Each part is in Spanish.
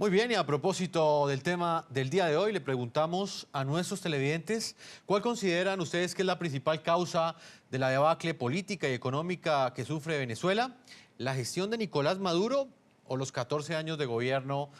Muy bien, y a propósito del tema del día de hoy, le preguntamos a nuestros televidentes cuál consideran ustedes que es la principal causa de la debacle política y económica que sufre Venezuela, la gestión de Nicolás Maduro o los 14 años de gobierno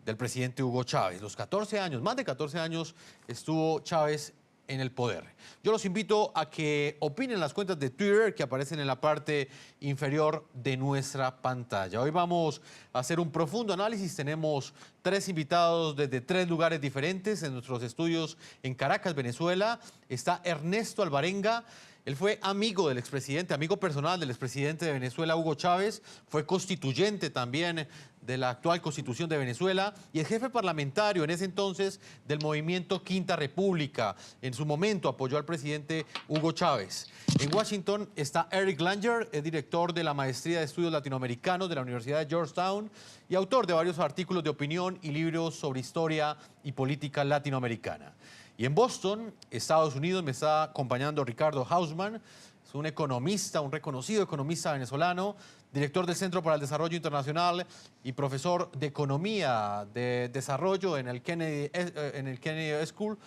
del presidente Hugo Chávez. Los 14 años, más de 14 años estuvo Chávez en el poder. Yo los invito a que opinen en las cuentas de Twitter que aparecen en la parte inferior de nuestra pantalla. Hoy vamos a hacer un profundo análisis. Tenemos 3 invitados desde 3 lugares diferentes en nuestros estudios en Caracas, Venezuela. Está Ernesto Alvarenga. Él fue amigo del expresidente, amigo personal del expresidente de Venezuela, Hugo Chávez. Fue constituyente también de la actual Constitución de Venezuela y el jefe parlamentario en ese entonces del movimiento Quinta República. En su momento apoyó al presidente Hugo Chávez. En Washington está Eric Langer, es director de la Maestría de Estudios Latinoamericanos de la Universidad de Georgetown y autor de varios artículos de opinión y libros sobre historia y política latinoamericana. Y en Boston, Estados Unidos, me está acompañando Ricardo Hausmann, es un economista, un reconocido economista venezolano, director del Centro para el Desarrollo Internacional y profesor de Economía de Desarrollo en el Kennedy School.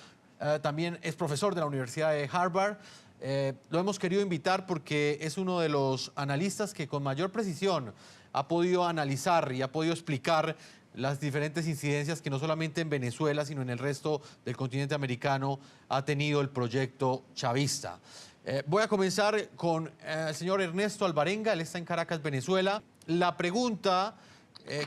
También es profesor de la Universidad de Harvard. Lo hemos querido invitar porque es uno de los analistas que con mayor precisión ha podido analizar y ha podido explicar las diferentes incidencias que no solamente en Venezuela, sino en el resto del continente americano ha tenido el proyecto chavista. Voy a comenzar con el señor Ernesto Alvarenga, él está en Caracas, Venezuela. La pregunta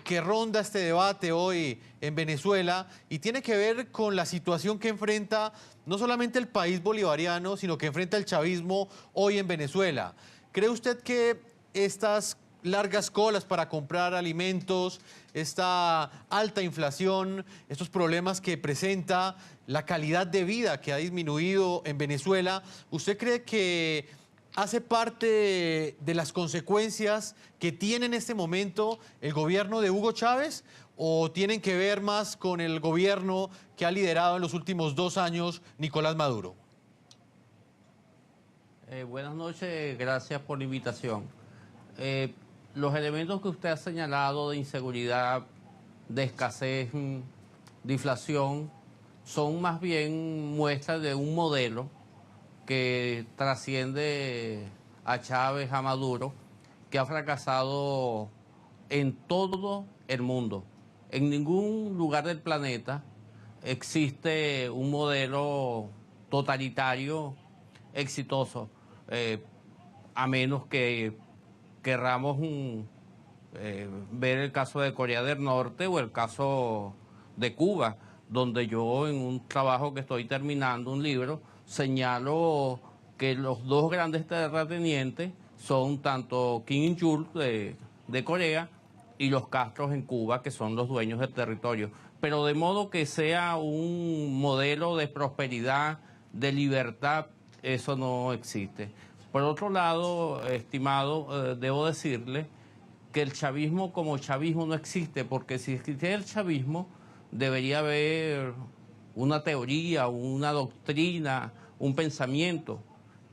que ronda este debate hoy en Venezuela y tiene que ver con la situación que enfrenta no solamente el país bolivariano, sino que enfrenta el chavismo hoy en Venezuela. ¿Cree usted que estas largas colas para comprar alimentos, esta alta inflación, estos problemas que presenta, la calidad de vida que ha disminuido en Venezuela, ¿usted cree que hace parte de las consecuencias que tiene en este momento el gobierno de Hugo Chávez o tienen que ver más con el gobierno que ha liderado en los últimos 2 años Nicolás Maduro? Buenas noches, gracias por la invitación. Los elementos que usted ha señalado de inseguridad, de escasez, de inflación, son más bien muestras de un modelo que trasciende a Chávez, a Maduro, que ha fracasado en todo el mundo. En ningún lugar del planeta existe un modelo totalitario exitoso, a menos que querramos ver el caso de Corea del Norte o el caso de Cuba, donde yo en un trabajo que estoy terminando, un libro, señalo que los 2 grandes terratenientes son tanto Kim Il-jung de Corea y los Castros en Cuba, que son los dueños del territorio. Pero de modo que sea un modelo de prosperidad, de libertad, eso no existe. Por otro lado, estimado, debo decirle que el chavismo como chavismo no existe, porque si existiera el chavismo, debería haber una teoría, una doctrina, un pensamiento.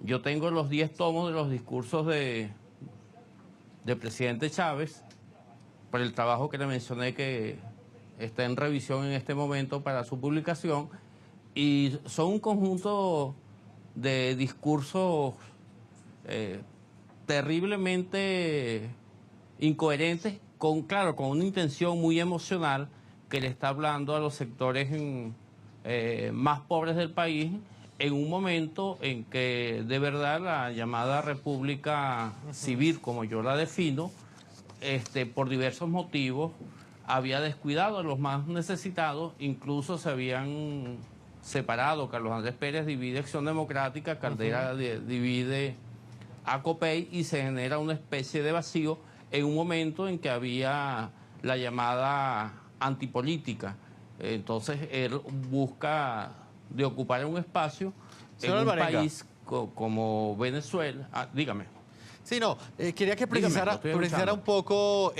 Yo tengo los 10 tomos de los discursos del presidente Chávez, por el trabajo que le mencioné que está en revisión en este momento para su publicación, y son un conjunto de discursos terriblemente incoherentes, claro, con una intención muy emocional que le está hablando a los sectores más pobres del país en un momento en que de verdad la llamada República Civil, como yo la defino, por diversos motivos, había descuidado a los más necesitados, incluso se habían separado. Carlos Andrés Pérez divide Acción Democrática, Caldera divide ACOPEI y se genera una especie de vacío en un momento en que había la llamada antipolítica. Entonces él busca de ocupar un espacio en un país como Venezuela. Dígame. Sí, no, quería que precisara un poco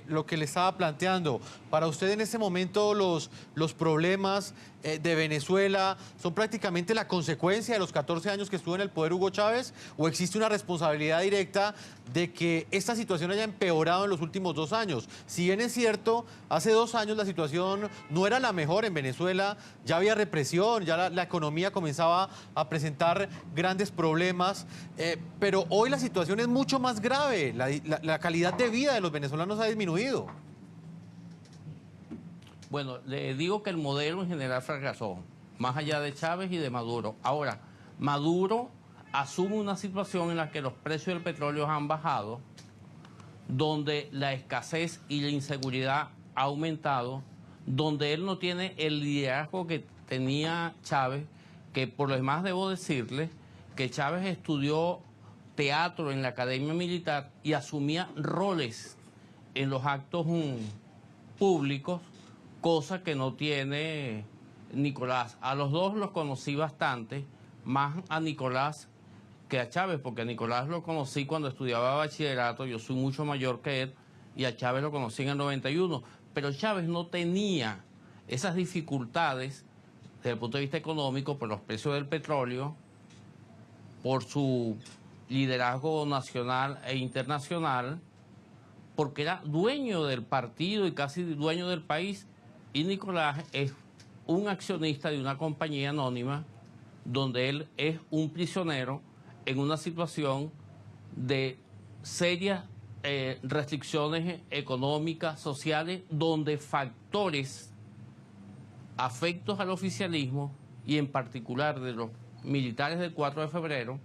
lo que le estaba planteando. Para usted en este momento los problemas de Venezuela son prácticamente la consecuencia de los 14 años que estuvo en el poder Hugo Chávez, o existe una responsabilidad directa de que esta situación haya empeorado en los últimos 2 años. Si bien es cierto, hace 2 años la situación no era la mejor en Venezuela, ya había represión, ya la economía comenzaba a presentar grandes problemas, pero hoy la situación es mucho más grave, la calidad de vida de los venezolanos ha disminuido. Bueno, le digo que el modelo en general fracasó, más allá de Chávez y de Maduro. Ahora, Maduro asume una situación en la que los precios del petróleo han bajado, donde la escasez y la inseguridad ha aumentado, donde él no tiene el liderazgo que tenía Chávez, que por lo demás debo decirle que Chávez estudió teatro en la Academia Militar y asumía roles en los actos públicos, cosa que no tiene Nicolás. A los dos los conocí bastante, más a Nicolás que a Chávez, porque a Nicolás lo conocí cuando estudiaba bachillerato, yo soy mucho mayor que él, y a Chávez lo conocí en el 91, pero Chávez no tenía esas dificultades desde el punto de vista económico por los precios del petróleo, por su liderazgo nacional e internacional, porque era dueño del partido y casi dueño del país, y Nicolás es un accionista de una compañía anónima donde él es un prisionero en una situación de serias restricciones económicas, sociales, donde factores afectos al oficialismo y en particular de los militares del 4 de febrero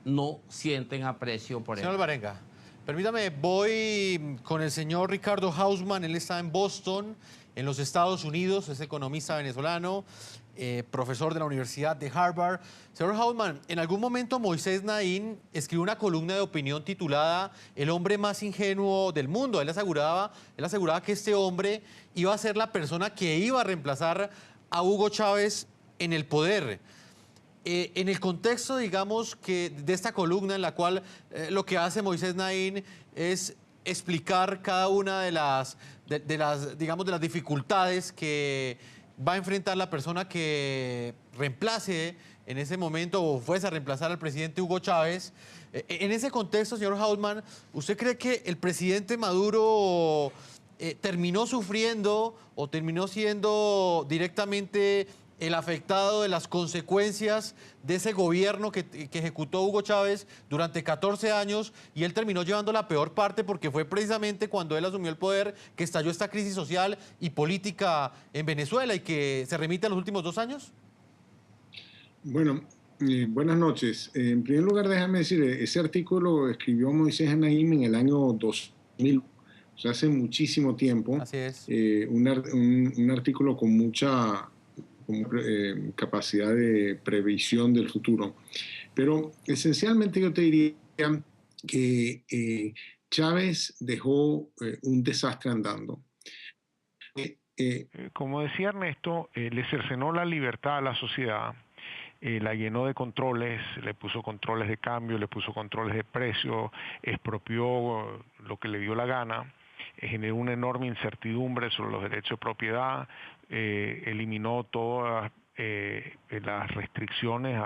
no sienten aprecio por él. Señor Alvarenga, permítame, voy con el señor Ricardo Hausmann. Él está en Boston, en los Estados Unidos, es economista venezolano, profesor de la Universidad de Harvard. Señor Hausmann, en algún momento Moisés Naín escribió una columna de opinión titulada El hombre más ingenuo del mundo. Él aseguraba que este hombre iba a ser la persona que iba a reemplazar a Hugo Chávez en el poder. En el contexto, digamos, que de esta columna en la cual lo que hace Moisés Naín es explicar cada una de las dificultades que va a enfrentar la persona que reemplace en ese momento o fuese a reemplazar al presidente Hugo Chávez. En ese contexto, señor Hausmann, ¿usted cree que el presidente Maduro terminó sufriendo o terminó siendo directamente el afectado de las consecuencias de ese gobierno que ejecutó Hugo Chávez durante 14 años, y él terminó llevando la peor parte porque fue precisamente cuando él asumió el poder que estalló esta crisis social y política en Venezuela y que se remite a los últimos 2 años? Bueno, buenas noches. En primer lugar, déjame decir, ese artículo escribió Moisés Naim en el año 2000, o sea, hace muchísimo tiempo. Así es. Un artículo con mucha capacidad de previsión del futuro. Pero esencialmente yo te diría que Chávez dejó un desastre andando. Como decía Ernesto, le cercenó la libertad a la sociedad, la llenó de controles, le puso controles de cambio, le puso controles de precio, expropió lo que le dio la gana, generó una enorme incertidumbre sobre los derechos de propiedad, eliminó todas las restricciones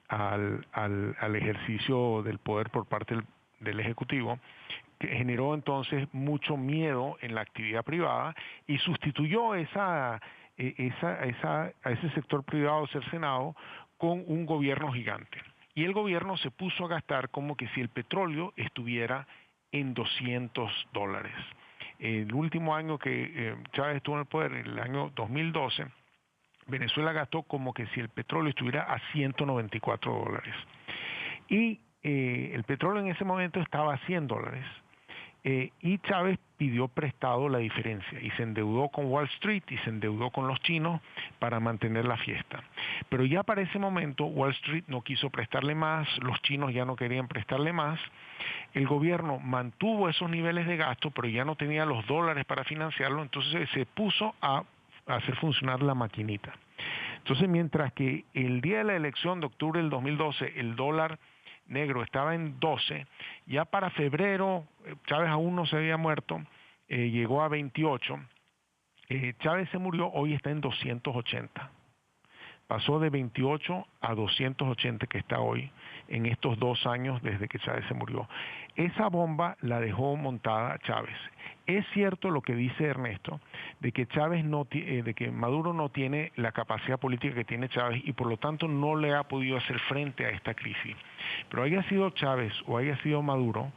al ejercicio del poder por parte del Ejecutivo, que generó entonces mucho miedo en la actividad privada y sustituyó a ese sector privado cercenado con un gobierno gigante. Y el gobierno se puso a gastar como que si el petróleo estuviera en $200. El último año que Chávez estuvo en el poder, en el año 2012, Venezuela gastó como que si el petróleo estuviera a $194. Y el petróleo en ese momento estaba a $100. Y Chávez pidió prestado la diferencia y se endeudó con Wall Street y se endeudó con los chinos para mantener la fiesta. Pero ya para ese momento Wall Street no quiso prestarle más, los chinos ya no querían prestarle más, el gobierno mantuvo esos niveles de gasto, pero ya no tenía los dólares para financiarlo, entonces se puso a hacer funcionar la maquinita. Entonces, mientras que el día de la elección de octubre del 2012 el dólar negro estaba en 12, ya para febrero Chávez aún no se había muerto, llegó a 28, Chávez se murió, hoy está en 280. Pasó de 28 a 280 que está hoy, en estos 2 años desde que Chávez se murió. Esa bomba la dejó montada Chávez. Es cierto lo que dice Ernesto, de que de que Maduro no tiene la capacidad política que tiene Chávez y por lo tanto no le ha podido hacer frente a esta crisis. Pero haya sido Chávez o haya sido Maduro,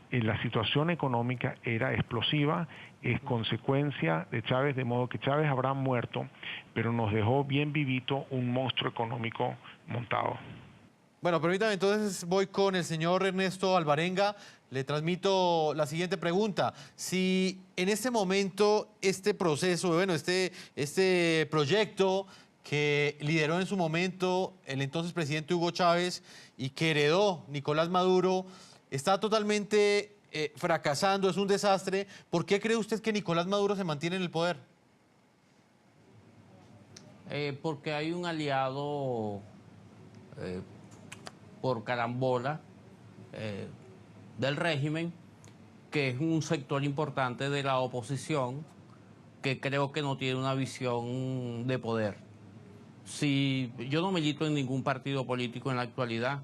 la situación económica era explosiva, es consecuencia de Chávez, de modo que Chávez habrá muerto, pero nos dejó bien vivito un monstruo económico montado. Bueno, permítame, entonces voy con el señor Ernesto Alvarenga. Le transmito la siguiente pregunta. Si en este momento este proceso, bueno, este proyecto que lideró en su momento el entonces presidente Hugo Chávez y que heredó Nicolás Maduro, está totalmente fracasando, es un desastre, ¿por qué cree usted que Nicolás Maduro se mantiene en el poder? Porque hay un aliado por carambola del régimen, que es un sector importante de la oposición, que creo que no tiene una visión de poder. Si yo no milito en ningún partido político en la actualidad,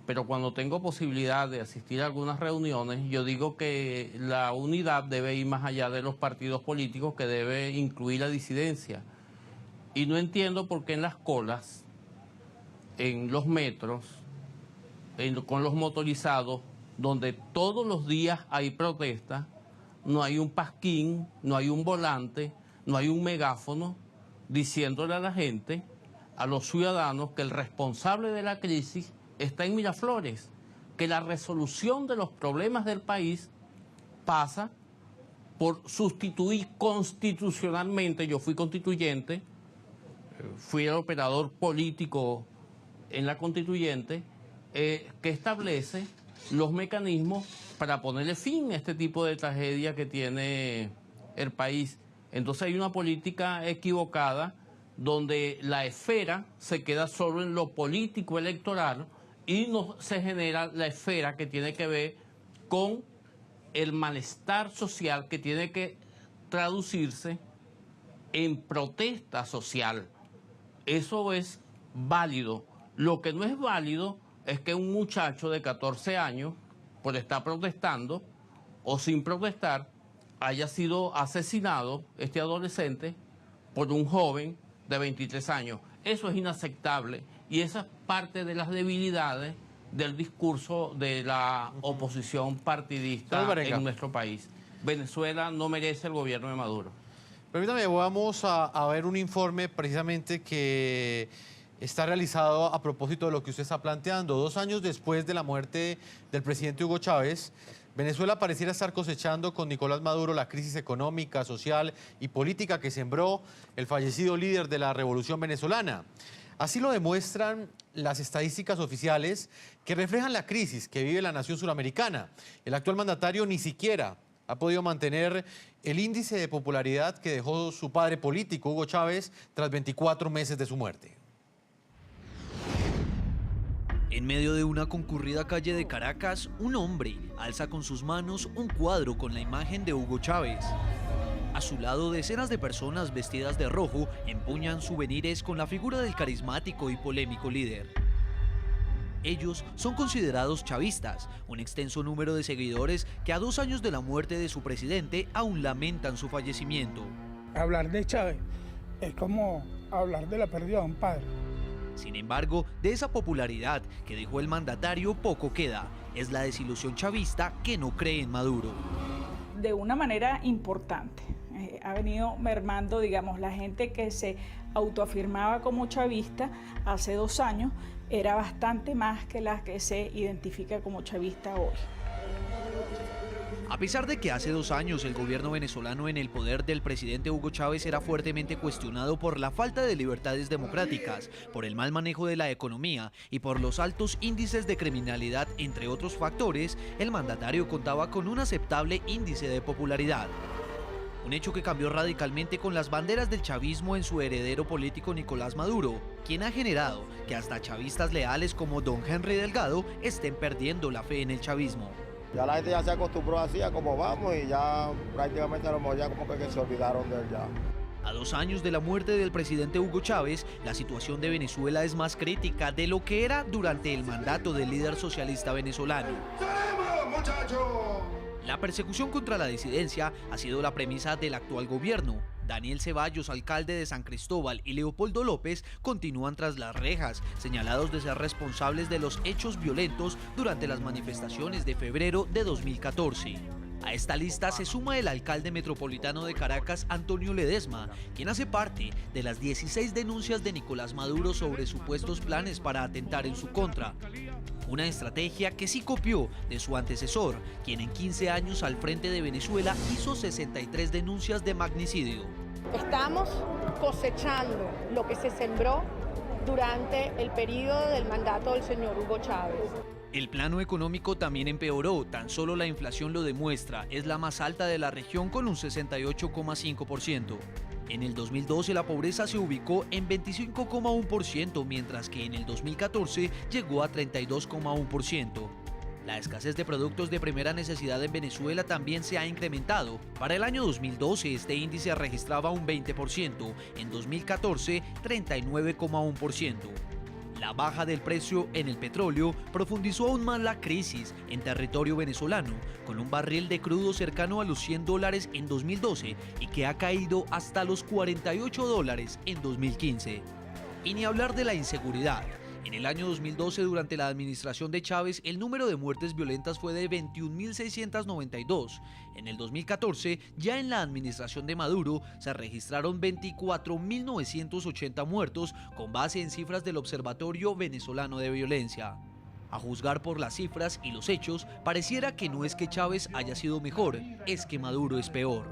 pero cuando tengo posibilidad de asistir a algunas reuniones, yo digo que la unidad debe ir más allá de los partidos políticos, que debe incluir la disidencia. Y no entiendo por qué en las colas, en los metros, con los motorizados, donde todos los días hay protestas, no hay un pasquín, no hay un volante, no hay un megáfono diciéndole a la gente, a los ciudadanos, que el responsable de la crisis está en Miraflores, que la resolución de los problemas del país pasa por sustituir constitucionalmente. Yo fui constituyente, fui el operador político en la constituyente, que establece los mecanismos para ponerle fin a este tipo de tragedia que tiene el país. Entonces hay una política equivocada donde la esfera se queda solo en lo político electoral y no se genera la esfera que tiene que ver con el malestar social, que tiene que traducirse en protesta social. Eso es válido. Lo que no es válido es que un muchacho de 14 años, por estar protestando o sin protestar, haya sido asesinado, este adolescente, por un joven de 23 años. Eso es inaceptable y esa es parte de las debilidades del discurso de la oposición partidista en nuestro país. Venezuela no merece el gobierno de Maduro. Permítame, vamos a ver un informe precisamente que está realizado a propósito de lo que usted está planteando. 2 años después de la muerte del presidente Hugo Chávez, Venezuela pareciera estar cosechando con Nicolás Maduro la crisis económica, social y política que sembró el fallecido líder de la revolución venezolana. Así lo demuestran las estadísticas oficiales que reflejan la crisis que vive la nación suramericana. El actual mandatario ni siquiera ha podido mantener el índice de popularidad que dejó su padre político, Hugo Chávez, tras 24 meses de su muerte. En medio de una concurrida calle de Caracas, un hombre alza con sus manos un cuadro con la imagen de Hugo Chávez. A su lado, decenas de personas vestidas de rojo empuñan souvenirs con la figura del carismático y polémico líder. Ellos son considerados chavistas, un extenso número de seguidores que a 2 años de la muerte de su presidente aún lamentan su fallecimiento. Hablar de Chávez es como hablar de la pérdida de un padre. Sin embargo, de esa popularidad que dejó el mandatario poco queda. Es la desilusión chavista que no cree en Maduro. De una manera importante. Ha venido mermando, digamos, la gente que se autoafirmaba como chavista hace 2 años, era bastante más que la que se identifica como chavista hoy. A pesar de que hace 2 años el gobierno venezolano en el poder del presidente Hugo Chávez era fuertemente cuestionado por la falta de libertades democráticas, por el mal manejo de la economía y por los altos índices de criminalidad, entre otros factores, el mandatario contaba con un aceptable índice de popularidad. Un hecho que cambió radicalmente con las banderas del chavismo en su heredero político Nicolás Maduro, quien ha generado que hasta chavistas leales como don Henry Delgado estén perdiendo la fe en el chavismo. Ya la gente ya se acostumbró así a cómo vamos y ya prácticamente a lo mejor ya como que se olvidaron de él ya. A 2 años de la muerte del presidente Hugo Chávez, la situación de Venezuela es más crítica de lo que era durante el mandato del líder socialista venezolano. ¡Tenemos, muchachos! La persecución contra la disidencia ha sido la premisa del actual gobierno. Daniel Ceballos, alcalde de San Cristóbal, y Leopoldo López continúan tras las rejas, señalados de ser responsables de los hechos violentos durante las manifestaciones de febrero de 2014. A esta lista se suma el alcalde metropolitano de Caracas, Antonio Ledesma, quien hace parte de las 16 denuncias de Nicolás Maduro sobre supuestos planes para atentar en su contra. Una estrategia que sí copió de su antecesor, quien en 15 años al frente de Venezuela hizo 63 denuncias de magnicidio. Estamos cosechando lo que se sembró durante el periodo del mandato del señor Hugo Chávez. El plano económico también empeoró, tan solo la inflación lo demuestra, es la más alta de la región con un 68,5%. En el 2012 la pobreza se ubicó en 25,1%, mientras que en el 2014 llegó a 32,1%. La escasez de productos de primera necesidad en Venezuela también se ha incrementado. Para el año 2012 este índice registraba un 20%, en 2014 39,1%. La baja del precio en el petróleo profundizó aún más la crisis en territorio venezolano, con un barril de crudo cercano a los $100 en 2012 y que ha caído hasta los $48 en 2015. Y ni hablar de la inseguridad. En el año 2012, durante la administración de Chávez, el número de muertes violentas fue de 21.692. En el 2014, ya en la administración de Maduro, se registraron 24.980 muertos, con base en cifras del Observatorio Venezolano de Violencia. A juzgar por las cifras y los hechos, pareciera que no es que Chávez haya sido mejor, es que Maduro es peor.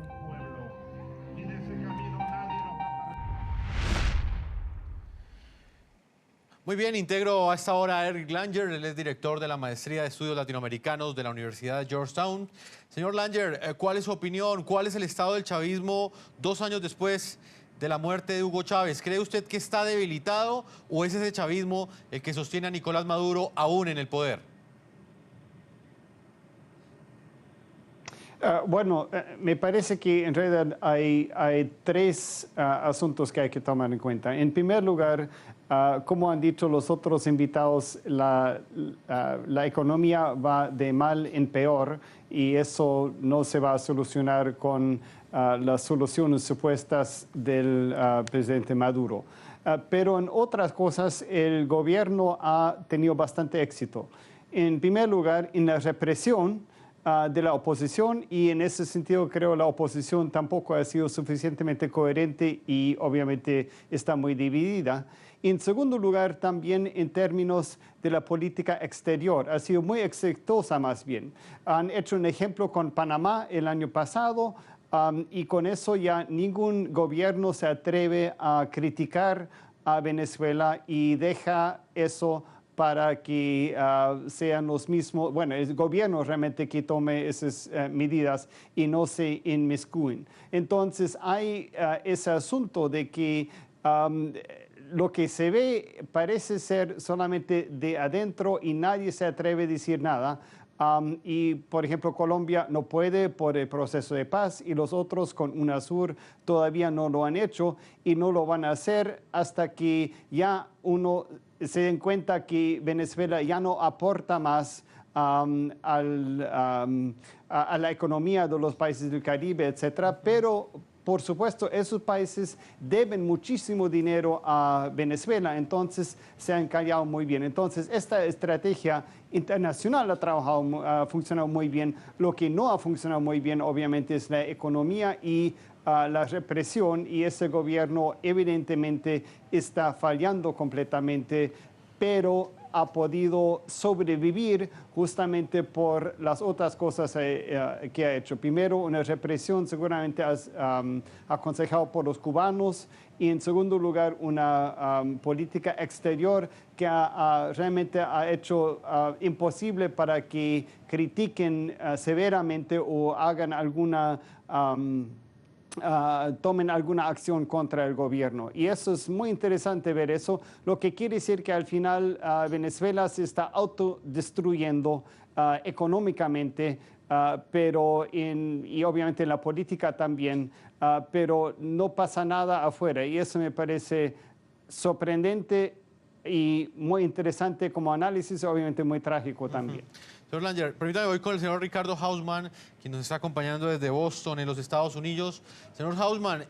Muy bien, integro a esta hora a Eric Langer, él es director de la Maestría de Estudios Latinoamericanos de la Universidad de Georgetown. Señor Langer, ¿cuál es su opinión? ¿Cuál es el estado del chavismo 2 años después de la muerte de Hugo Chávez? ¿Cree usted que está debilitado o es ese chavismo el que sostiene a Nicolás Maduro aún en el poder? Me parece que en realidad hay 3 asuntos que hay que tomar en cuenta. En primer lugar, como han dicho los otros invitados, la economía va de mal en peor y eso no se va a solucionar con las soluciones supuestas del presidente Maduro. Pero en otras cosas el gobierno ha tenido bastante éxito. En primer lugar, en la represión de la oposición, y en ese sentido creo la oposición tampoco ha sido suficientemente coherente y obviamente está muy dividida. En segundo lugar, también en términos de la política exterior, ha sido muy exitosa más bien. Han hecho un ejemplo con Panamá el año pasado y con eso ya ningún gobierno se atreve a criticar a Venezuela y deja eso para que sean los mismos, bueno, el gobierno realmente que tome esas medidas y no se inmiscuyen. Entonces hay ese asunto de que lo que se ve parece ser solamente de adentro y nadie se atreve a decir nada. Y, por ejemplo, Colombia no puede por el proceso de paz y los otros con UNASUR todavía no lo han hecho y no lo van a hacer hasta que ya uno se den cuenta que Venezuela ya no aporta más a la economía de los países del Caribe, etcétera, pero por supuesto, esos países deben muchísimo dinero a Venezuela, entonces se han callado muy bien. Entonces, esta estrategia internacional ha funcionado muy bien. Lo que no ha funcionado muy bien, obviamente, es la economía y la represión, y ese gobierno evidentemente está fallando completamente, pero ha podido sobrevivir justamente por las otras cosas que ha hecho. Primero, una represión seguramente aconsejado por los cubanos, y en segundo lugar, una política exterior que realmente ha hecho imposible para que critiquen severamente o hagan alguna tomen alguna acción contra el gobierno. Y eso es muy interesante ver eso, lo que quiere decir que al final Venezuela se está autodestruyendo económicamente, y obviamente en la política también, pero no pasa nada afuera. Y eso me parece sorprendente y muy interesante como análisis, obviamente muy trágico también. Señor Langer, permítame, voy con el señor Ricardo Hausmann, quien nos está acompañando desde Boston, en los Estados Unidos. Señor Hausmann,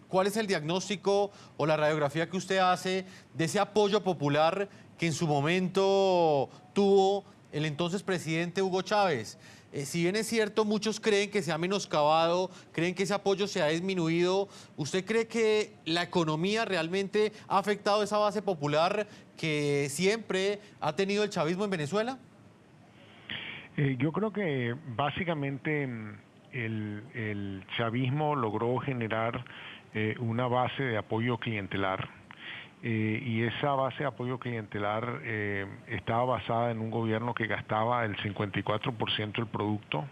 ¿cuál es el diagnóstico o la radiografía que usted hace de ese apoyo popular que en su momento tuvo el entonces presidente Hugo Chávez? Si bien es cierto, muchos creen que se ha menoscabado, creen que ese apoyo se ha disminuido, ¿usted cree que la economía realmente ha afectado esa base popular que siempre ha tenido el chavismo en Venezuela? Yo creo que básicamente el chavismo logró generar una base de apoyo clientelar y esa base de apoyo clientelar estaba basada en un gobierno que gastaba el 54% del producto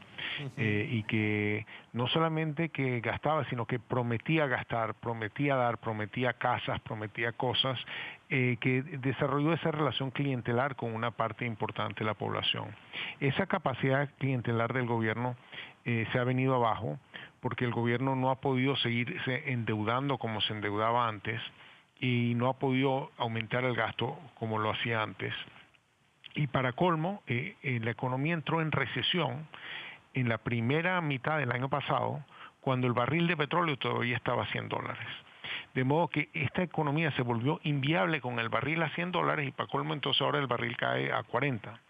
y que no solamente que gastaba, sino que prometía gastar, prometía dar, prometía casas, prometía cosas, que desarrolló esa relación clientelar con una parte importante de la población. Esa capacidad clientelar del gobierno se ha venido abajo porque el gobierno no ha podido seguirse endeudando como se endeudaba antes y no ha podido aumentar el gasto como lo hacía antes. Y para colmo, la economía entró en recesión en la primera mitad del año pasado, cuando el barril de petróleo todavía estaba a $100. De modo que esta economía se volvió inviable con el barril a $100 y para colmo entonces ahora el barril cae a 40.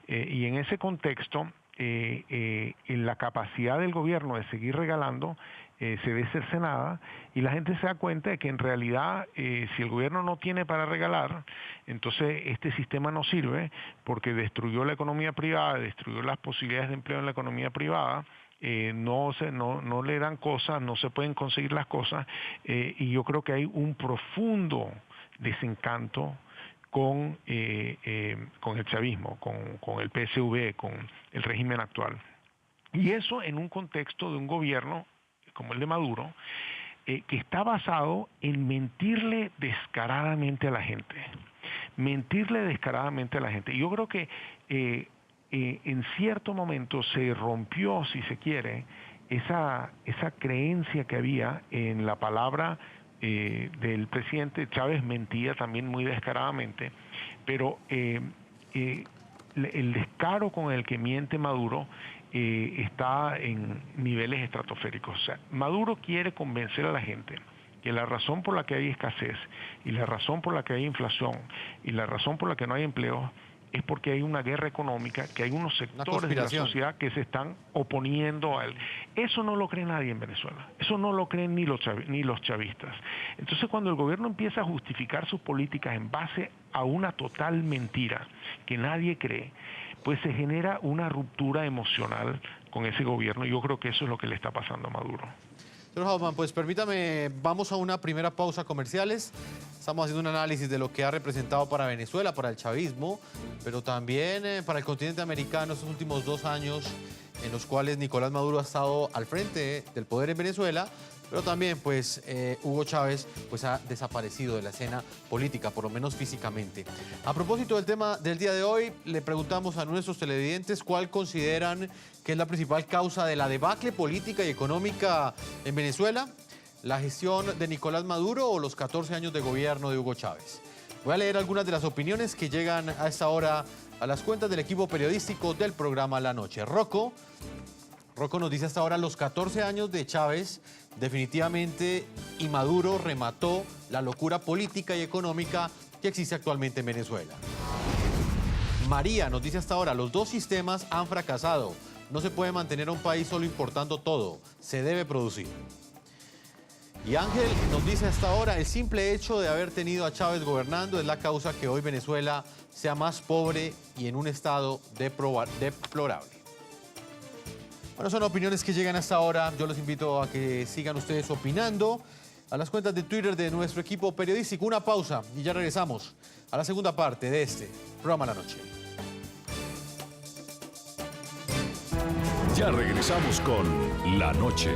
Y en ese contexto, la capacidad del gobierno de seguir regalando se ve cercenada y la gente se da cuenta de que en realidad si el gobierno no tiene para regalar, entonces este sistema no sirve porque destruyó la economía privada, destruyó las posibilidades de empleo en la economía privada, no le dan cosas, no se pueden conseguir las cosas y yo creo que hay un profundo desencanto con el chavismo, con el PSV, con el régimen actual. Y eso en un contexto de un gobierno como el de Maduro, que está basado en mentirle descaradamente a la gente. Mentirle descaradamente a la gente. Y yo creo que en cierto momento se rompió, si se quiere, esa creencia que había en la palabra del presidente. Chávez mentía también muy descaradamente, pero el descaro con el que miente Maduro está en niveles estratosféricos. O sea, Maduro quiere convencer a la gente que la razón por la que hay escasez y la razón por la que hay inflación y la razón por la que no hay empleo es porque hay una guerra económica, que hay unos sectores de la sociedad que se están oponiendo a él. Eso no lo cree nadie en Venezuela. Eso no lo creen ni los chavistas. Entonces, cuando el gobierno empieza a justificar sus políticas en base a una total mentira que nadie cree, pues se genera una ruptura emocional con ese gobierno. Yo creo que eso es lo que le está pasando a Maduro. Señor Hausmann, pues permítame, vamos a una primera pausa comerciales. Estamos haciendo un análisis de lo que ha representado para Venezuela, para el chavismo, pero también para el continente americano estos últimos 2 años en los cuales Nicolás Maduro ha estado al frente del poder en Venezuela, pero también pues Hugo Chávez pues ha desaparecido de la escena política, por lo menos físicamente. A propósito del tema del día de hoy, le preguntamos a nuestros televidentes cuál consideran que es la principal causa de la debacle política y económica en Venezuela, la gestión de Nicolás Maduro o los 14 años de gobierno de Hugo Chávez. Voy a leer algunas de las opiniones que llegan a esta hora a las cuentas del equipo periodístico del programa La Noche. Rocco nos dice hasta ahora los 14 años de Chávez definitivamente y Maduro remató la locura política y económica que existe actualmente en Venezuela. María nos dice hasta ahora los 2 sistemas han fracasado. No se puede mantener a un país solo importando todo. Se debe producir. Y Ángel nos dice hasta ahora el simple hecho de haber tenido a Chávez gobernando es la causa que hoy Venezuela sea más pobre y en un estado deplorable. Bueno, son opiniones que llegan hasta ahora. Yo los invito a que sigan ustedes opinando a las cuentas de Twitter de nuestro equipo periodístico. Una pausa y ya regresamos a la segunda parte de este programa La Noche. Ya regresamos con La Noche.